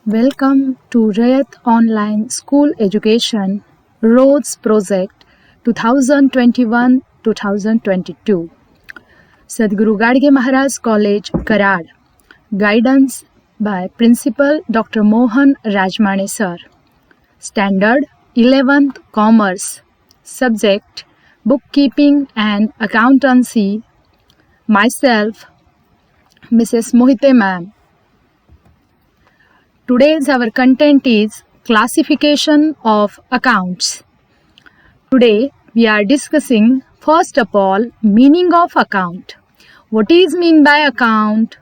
Welcome to Rayat Online School Education Roads Project 2021-2022. Sadhguru Gadge Maharaj College, Karad. Guidance by Principal Dr. Mohan Rajmane Sir. Standard 11th Commerce. Subject Bookkeeping and Accountancy. Myself, Mrs. Mohite Ma'am. Today's our content is classification of accounts. Today we are discussing first of all meaning of account. What is mean by account?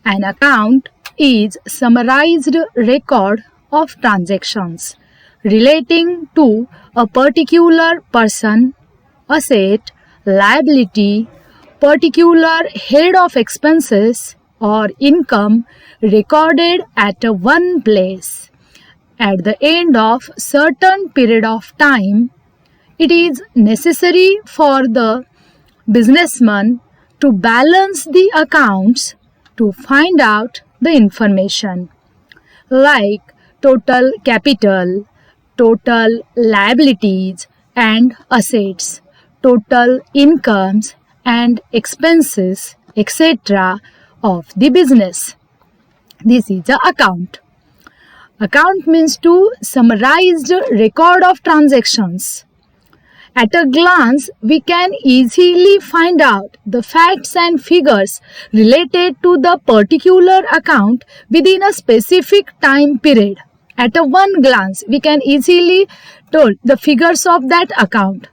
An account is summarized record of transactions relating to a particular person, asset, liability, particular head of expenses or income recorded at one place. At the end of certain period of time, it is necessary for the businessman to balance the accounts to find out the information like total capital, total liabilities and assets, total incomes and expenses, etc. of the business. This is the account. Account means to summarized record of transactions. At a glance, we can easily find out the facts and figures related to the particular account within a specific time period. At a one glance, we can easily tell the figures of that account.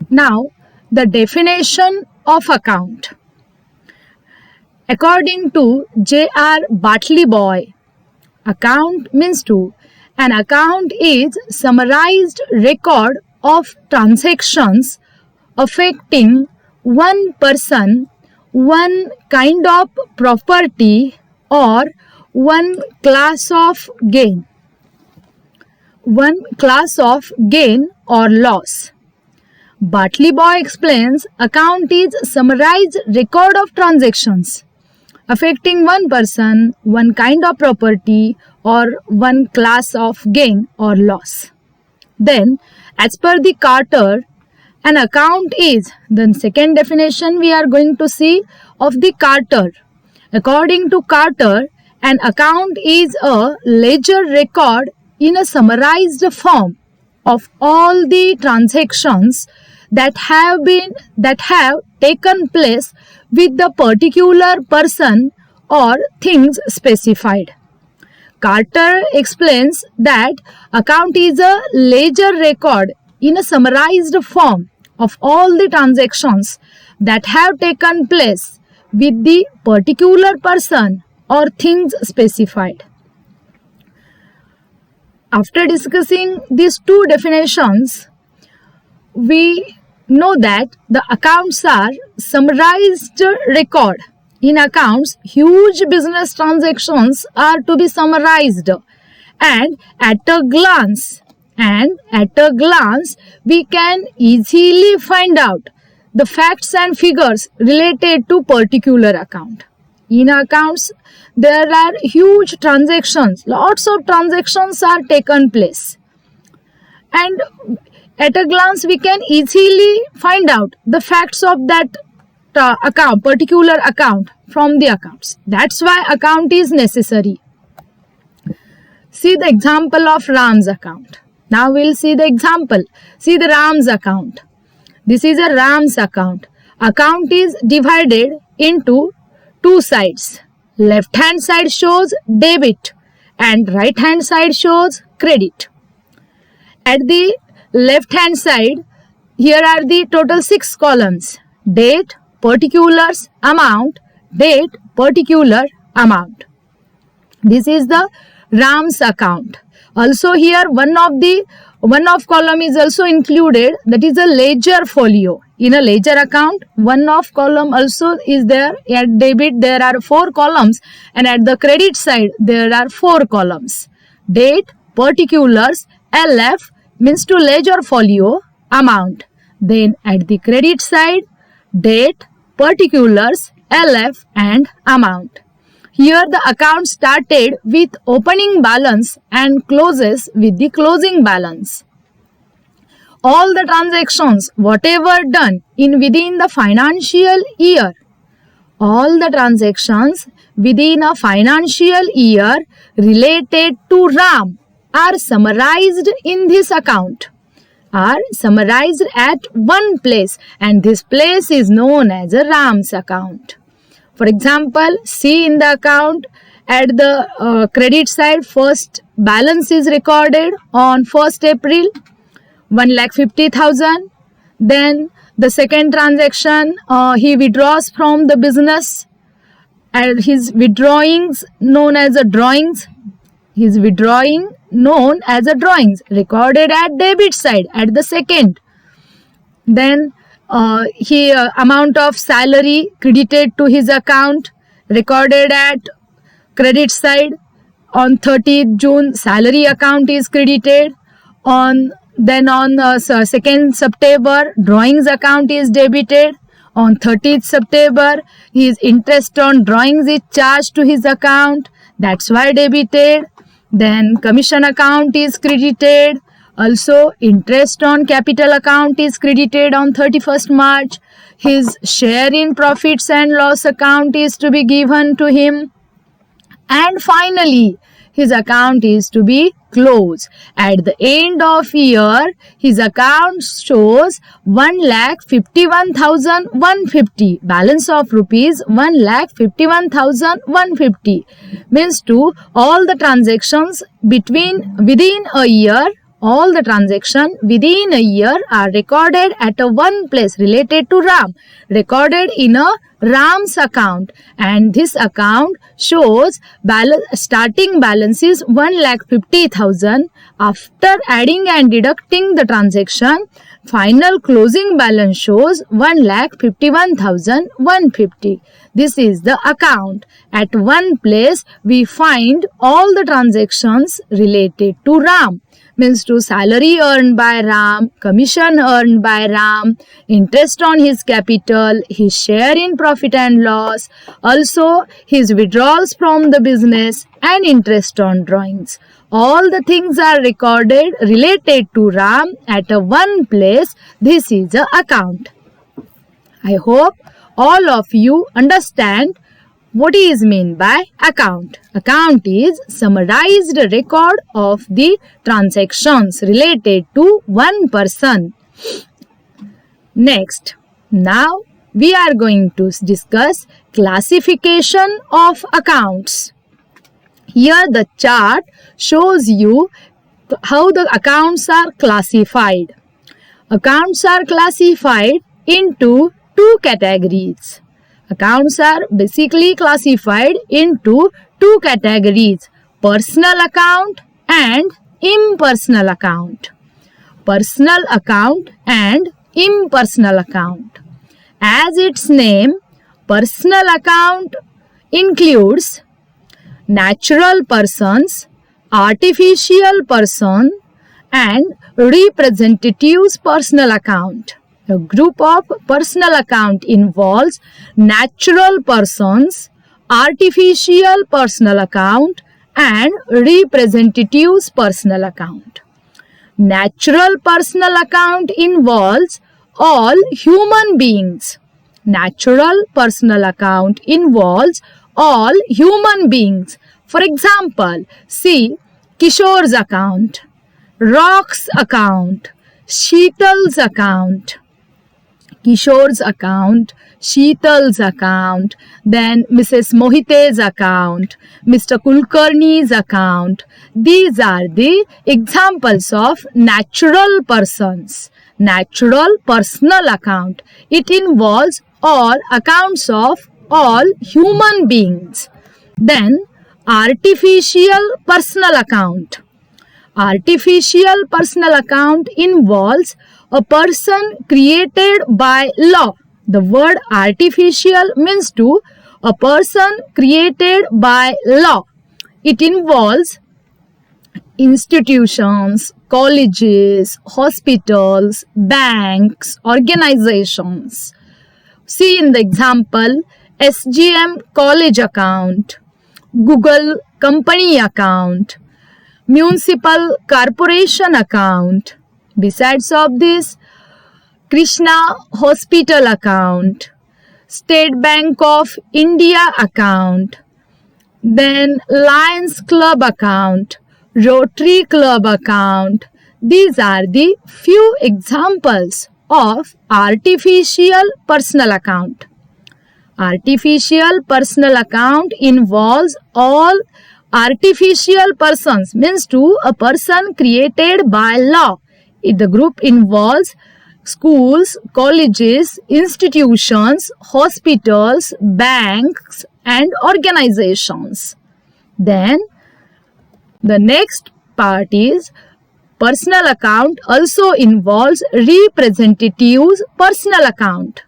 Now, the definition of account. According to J.R. Bartley Boy, account means to an account is summarized record of transactions affecting one person, one kind of property or one class of gain. One class of gain or loss. Bartley Boy explains account is summarized record of transactions affecting one person, one kind of property or one class of gain or loss. Then, as per the Carter, an account is, the second definition we are going to see of the Carter. According to Carter, an account is a ledger record in a summarized form of all the transactions that have taken place with the particular person or things specified. Carter explains that account is a ledger record in a summarized form of all the transactions that have taken place with the particular person or things specified. After discussing these two definitions, we know that the accounts are summarized record. In accounts, huge business transactions are to be summarized and at a glance we can easily find out the facts and figures related to particular account. In accounts, there are huge transactions, lots of transactions are taken place. And at a glance, we can easily find out the facts of that account, particular account from the accounts. That's why account is necessary. See the example of Ram's account. Now we'll see the example. See the Ram's account. This is a Ram's account. Account is divided into two sides. Left hand side shows debit and right hand side shows credit. At the left hand side, here are the total 6 columns. Date, particulars, amount, date, particular, amount. This is the Ram's account. Also here one of column is also included, that is a ledger folio. In a ledger account, one of column also is there. At debit there are 4 columns and at the credit side there are 4 columns. Date, particulars, LF means to ledger folio, amount. Then at the credit side, date, particulars, LF and amount. Here the account started with opening balance and closes with the closing balance. All the transactions, whatever done within the financial year, all the transactions within a financial year related to RAM are summarized in this account, are summarized at one place, and this place is known as a RAM's account. For example, see in the account at the credit side, first balance is recorded on 1st April, 1,50,000. Then the second transaction, he withdraws from the business, and his withdrawings known as a drawings. His withdrawing known as a drawings recorded at debit side at the second. Then he amount of salary credited to his account recorded at credit side. On 30th June, salary account is credited. On 2nd September, drawings account is debited. On 30th September, his interest on drawings is charged to his account. That's why debited. Then commission account is credited. Also, interest on capital account is credited on 31st March. His share in profits and loss account is to be given to him. And finally, his account is to be closed. At the end of year, his account shows 1,51,150. Balance of rupees 1,51,150. Means to all the transactions within a year. All the transactions within a year are recorded at a one place related to RAM, recorded in a RAM's account, and this account shows starting balance is 1,50,000. After adding and deducting the transaction, final closing balance shows 1,51,150. This is the account. At one place we find all the transactions related to RAM. Means to salary earned by Ram, commission earned by Ram, interest on his capital, his share in profit and loss, also his withdrawals from the business and interest on drawings. All the things are recorded related to Ram at a one place. This is the account. I hope all of you understand what is meant by account. Account is summarized record of the transactions related to one person. Next, now we are going to discuss classification of accounts. Here the chart shows you how the accounts are classified. Accounts are classified into two categories. Accounts are basically classified into two categories: personal account and impersonal account. Personal account and impersonal account. As its name, personal account includes natural persons, artificial person, and representatives personal account. A group of personal account involves natural persons, artificial personal account, and representatives personal account. Natural personal account involves all human beings. Natural personal account involves all human beings. For example, see Kishor's account, Rock's account, Sheetal's account. Kishor's account, Sheetal's account, then Mrs. Mohite's account, Mr. Kulkarni's account. These are the examples of natural persons. Natural personal account. It involves all accounts of all human beings. Then artificial personal account. Artificial personal account involves a person created by law. The word artificial means to a person created by law. It involves institutions, colleges, hospitals, banks, organizations. See in the example, SGM college account, Google company account, municipal corporation account. Besides of this, Krishna Hospital account, State Bank of India account, then Lions Club account, Rotary Club account. These are the few examples of artificial personal account. Artificial personal account involves all artificial persons, means to a person created by law. The group involves schools, colleges, institutions, hospitals, banks and organizations. Then the next part is personal account also involves representatives personal account.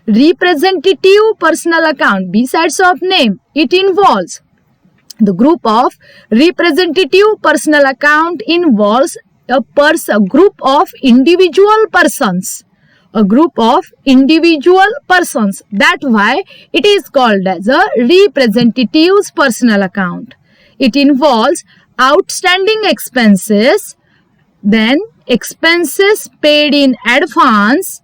Representative personal account, besides of name, it involves the group of representative personal account involves a group of individual persons. A group of individual persons. That's why it is called as a representatives personal account. It involves outstanding expenses, then expenses paid in advance,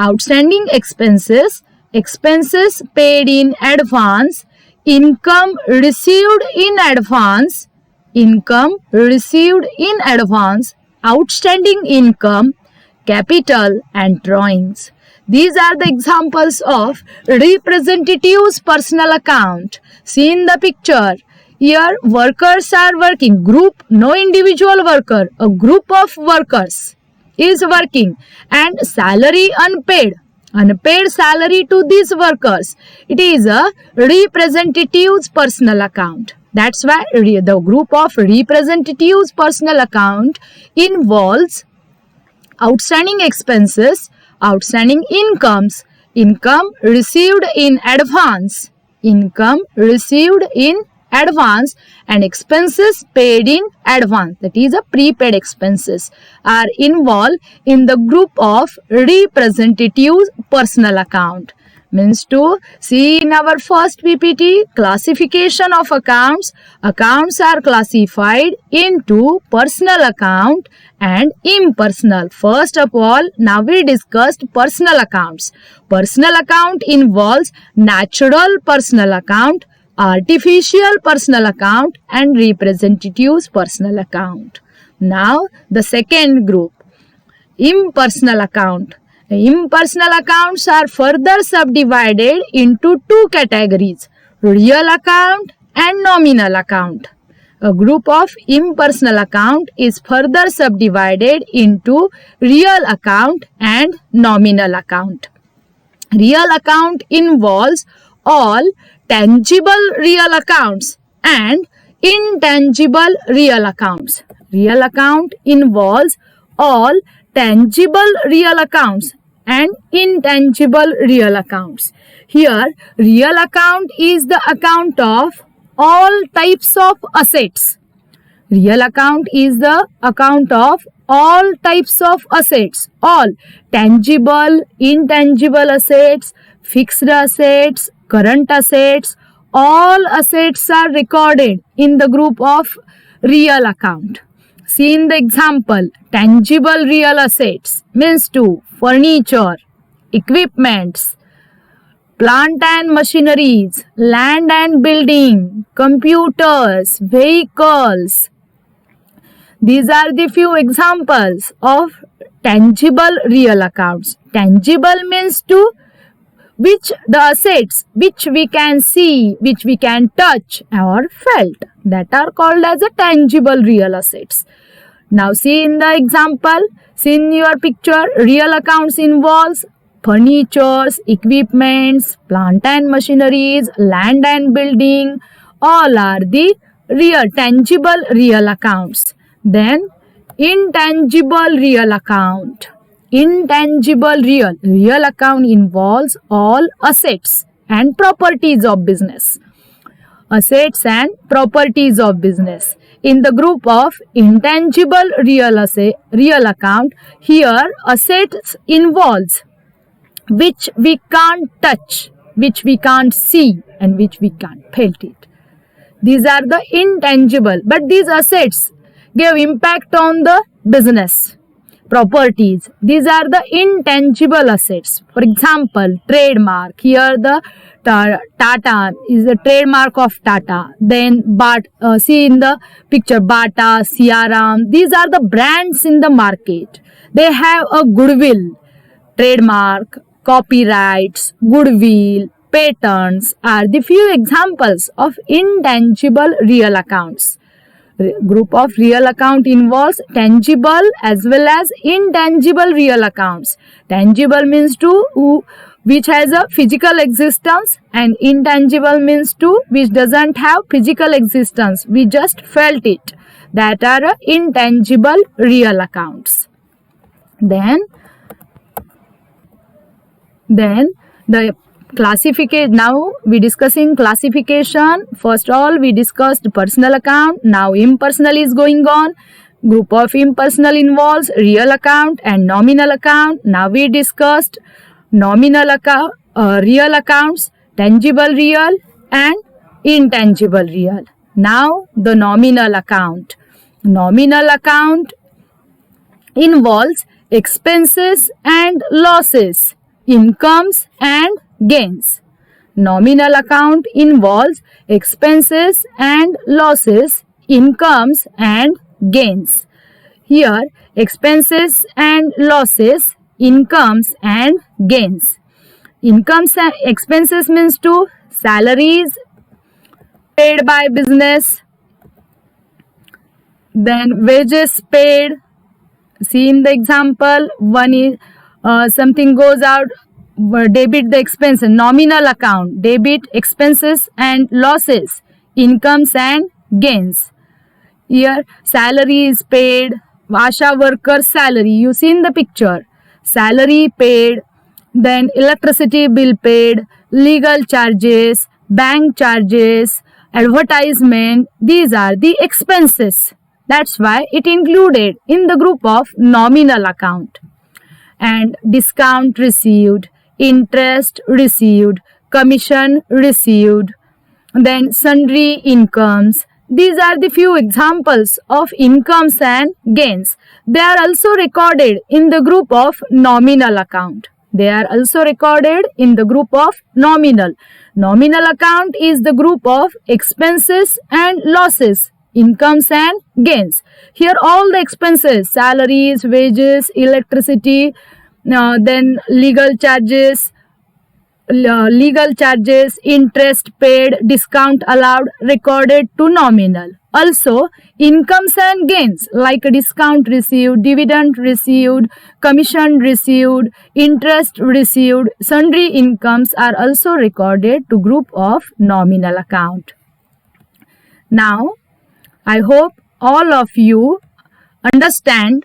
outstanding expenses, expenses paid in advance, income received in advance, income received in advance, outstanding income, capital and drawings. These are the examples of representatives personal account. See in the picture. Here workers are working. Group, no individual worker. A group of workers is working and salary unpaid. Unpaid salary to these workers. It is a representatives personal account. That's why the group of representatives personal account involves outstanding expenses, outstanding incomes, income received in advance, income received in advance and expenses paid in advance, that is a prepaid expenses, are involved in the group of representatives personal account. Means to see in our first PPT, classification of accounts. Accounts are classified into personal account and impersonal. First of all, now we discussed personal accounts. Personal account involves natural personal account, artificial personal account and representatives personal account. Now the second group, impersonal account. Impersonal accounts are further subdivided into two categories, real account and nominal account. A group of impersonal account is further subdivided into real account and nominal account. Real account involves all tangible real accounts and intangible real accounts. Real account involves all tangible real accounts and intangible real accounts. Here, real account is the account of all types of assets. Real account is the account of all types of assets, all tangible, intangible assets, fixed assets, current assets, all assets are recorded in the group of real account. See in the example, tangible real assets means to furniture, equipments, plant and machineries, land and building, computers, vehicles. These are the few examples of tangible real accounts. Tangible means to which the assets which we can see, which we can touch or felt, that are called as a tangible real assets. Now see in the example, see in your picture, real accounts involves furnitures, equipments, plant and machineries, land and building, all are the real tangible real accounts. Then intangible real account. Intangible real account involves all assets and properties of business. Assets and properties of business. In the group of intangible real account, here assets involves which we can't touch, which we can't see and which we can't felt it. These are the intangible, but these assets give impact on the business. Properties, these are the intangible assets. For example, trademark. Here the Tata is the trademark of Tata. Then see in the picture Bata, Siaram. These are the brands in the market. They have a goodwill. Trademark, copyrights, goodwill, patents are the few examples of intangible real accounts. Group of real account involves tangible as well as intangible real accounts. Tangible means which has a physical existence, and intangible means which doesn't have physical existence. We just felt it. That are intangible real accounts. Then the classification. Now we discussing classification. First all we discussed personal account. Now impersonal is going on. Group of impersonal involves real account and nominal account. Now we discussed nominal account, real accounts, tangible real and intangible real. Now the nominal account. Nominal account involves expenses and losses, incomes and gains. Nominal account involves expenses and losses, incomes and gains. Here expenses and losses, incomes and gains. Incomes and expenses means salaries paid by business, then wages paid. See in the example, one is something goes out, debit the expense, nominal account, debit expenses and losses, incomes and gains. Here salary is paid, Asha worker's salary, you see in the picture, salary paid, then electricity bill paid, legal charges, bank charges, advertisement. These are the expenses. That's why it included in the group of nominal account. And discount received, interest received, commission received, then sundry incomes. These are the few examples of incomes and gains. They are also recorded in the group of nominal account. They are also recorded in the group of nominal. Nominal account is the group of expenses and losses, incomes and gains. Here all the expenses, salaries, wages, electricity, then legal charges, interest paid, discount allowed, recorded to nominal. Also incomes and gains like discount received, dividend received, commission received, interest received, sundry incomes are also recorded to group of nominal account. Now I hope all of you understand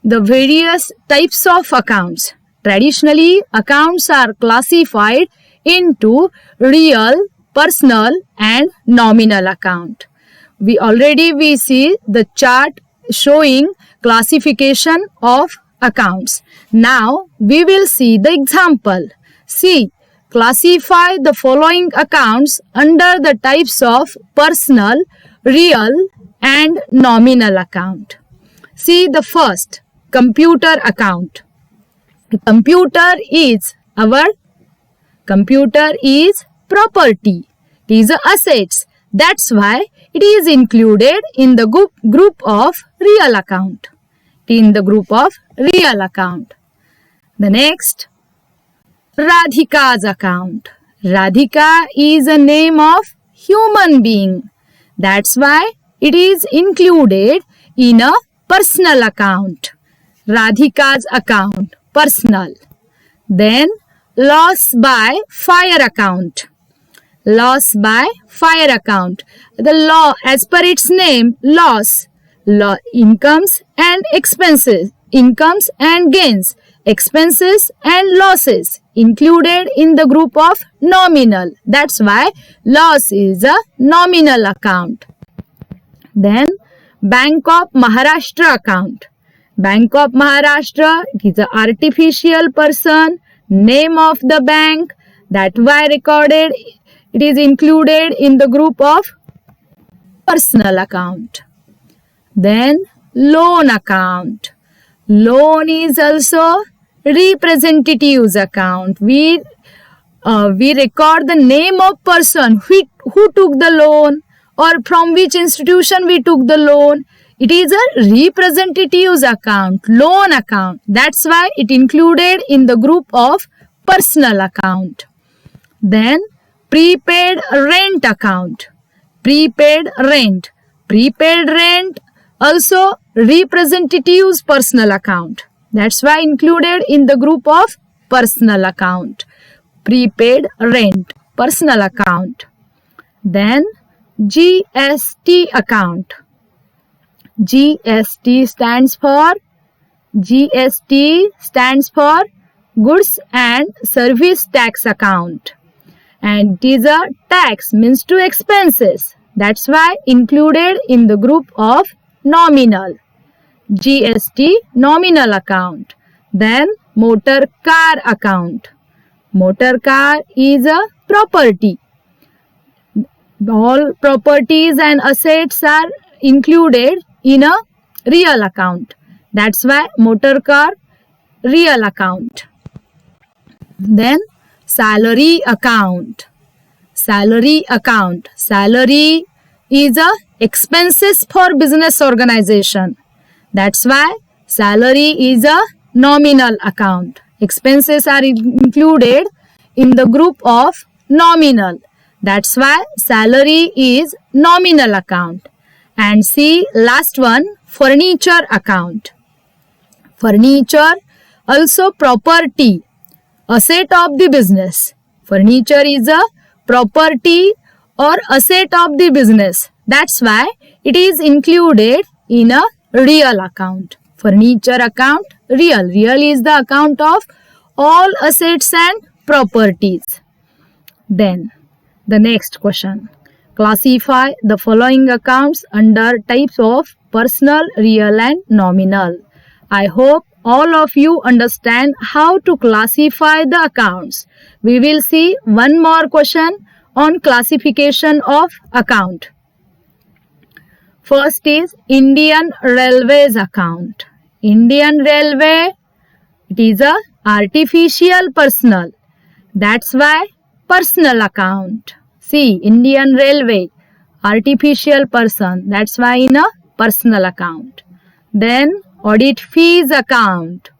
the various types of accounts. Traditionally, accounts are classified into real, personal and nominal account. We see the chart showing classification of accounts. Now we will see the example. See, classify the following accounts under the types of personal, real and nominal account. See the first, computer account. Computer is property. It is assets. That's why it is included in the group of real account. In the group of real account. The next, Radhika's account. Radhika is a name of human being. That's why it is included in a personal account. Radhika's account, personal. Then loss by fire account. Loss by fire account. The law, as per its name, loss, incomes and expenses, incomes and gains, expenses and losses included in the group of nominal. That's why loss is a nominal account. Then Bank of Maharashtra account. Bank of Maharashtra, it is an artificial person, name of the bank. That's why recorded, it is included in the group of personal account. Then loan account. Loan is also representatives account. We record the name of person who took the loan or from which institution we took the loan. It is a representatives account, loan account. That's why it included in the group of personal account. Then prepaid rent account. Prepaid rent. Prepaid rent also representatives personal account. That's why included in the group of personal account. Prepaid rent, personal account. Then GST account. GST stands for Goods and Service Tax account. And it is a tax, means to expenses. That's why included in the group of nominal. GST nominal account. Then motor car account. Motor car is a property. All properties and assets are included in a real account. That's why motor car real account. Then salary account. Salary account. Salary is a expenses for business organization. That's why salary is a nominal account. Expenses are included in the group of nominal. That's why salary is nominal account. And see last one, furniture account. Furniture also property, asset of the business. Furniture is a property or asset of the business. That's why it is included in a real account. Furniture account, real. Real is the account of all assets and properties. Then the next question. Classify the following accounts under types of personal, real and nominal. I hope all of you understand how to classify the accounts. We will see one more question on classification of account. First is Indian Railways account. Indian Railway, it is a artificial personal. That's why personal account. See, Indian Railway, artificial person. That's why in a personal account. Then audit fees account.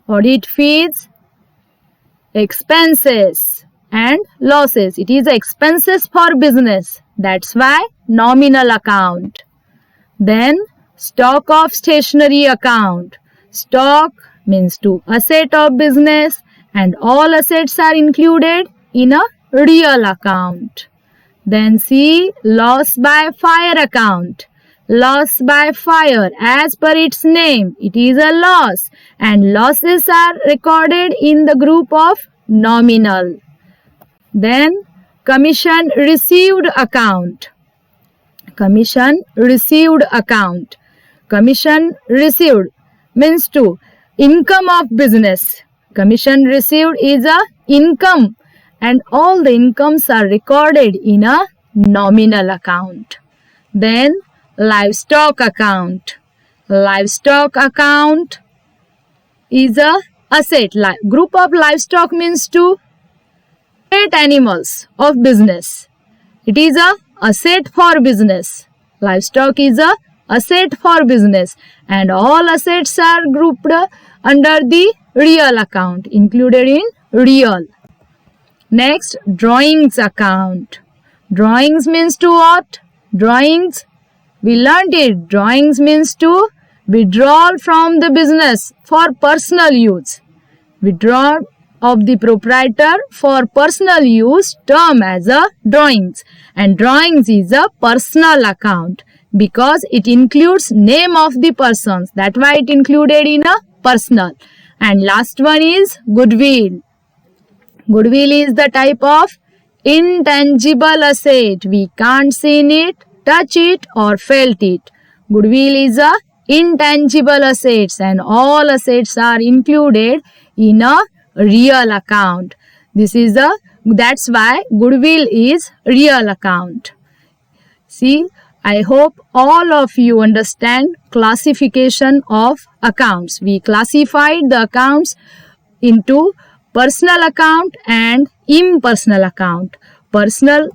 Audit fees, expenses and losses. It is expenses for business. That's why nominal account. Then stock of stationery account. Stock means to asset of business and all assets are included in a real account. Then see loss by fire account. Loss by fire, as per its name, it is a loss and losses are recorded in the group of nominal. Then commission received account. Commission received account. Commission received means to income of business. Commission received is a income and all the incomes are recorded in a nominal account. Then livestock account. Livestock account is a asset. Group of livestock means to pet animals of business. It is a asset for business. Livestock is a asset for business and all assets are grouped under the real account, included in real. Next, drawings account. Drawings means to what? Drawings, we learned it. Drawings means to withdrawal from the business for personal use. Withdrawal of the proprietor for personal use term as a drawings. And drawings is a personal account because it includes name of the persons. That's why it included in a personal. And last one is goodwill. Goodwill is the type of intangible asset. We can't see it, touch it or felt it. Goodwill is a intangible assets and all assets are included in a real account. That's why goodwill is real account. See, I hope all of you understand classification of accounts. We classified the accounts into personal account and impersonal account. Personal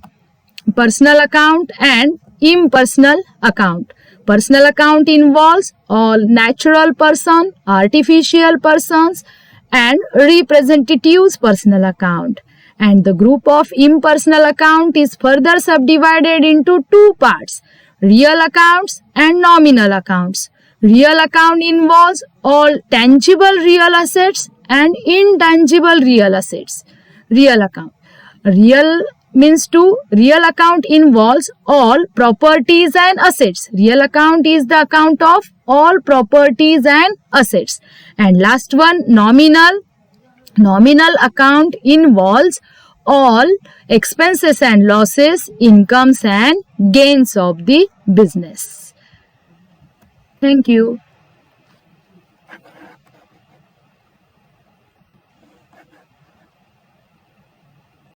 account and impersonal account. Personal account involves all natural person, artificial persons and representatives personal account. And the group of impersonal account is further subdivided into two parts, real accounts and nominal accounts. Real account involves all tangible real assets and intangible real assets. Real account. Real account involves all properties and assets. Real account is the account of all properties and assets. And last one, nominal. Nominal account involves all expenses and losses, incomes and gains of the business. Thank you.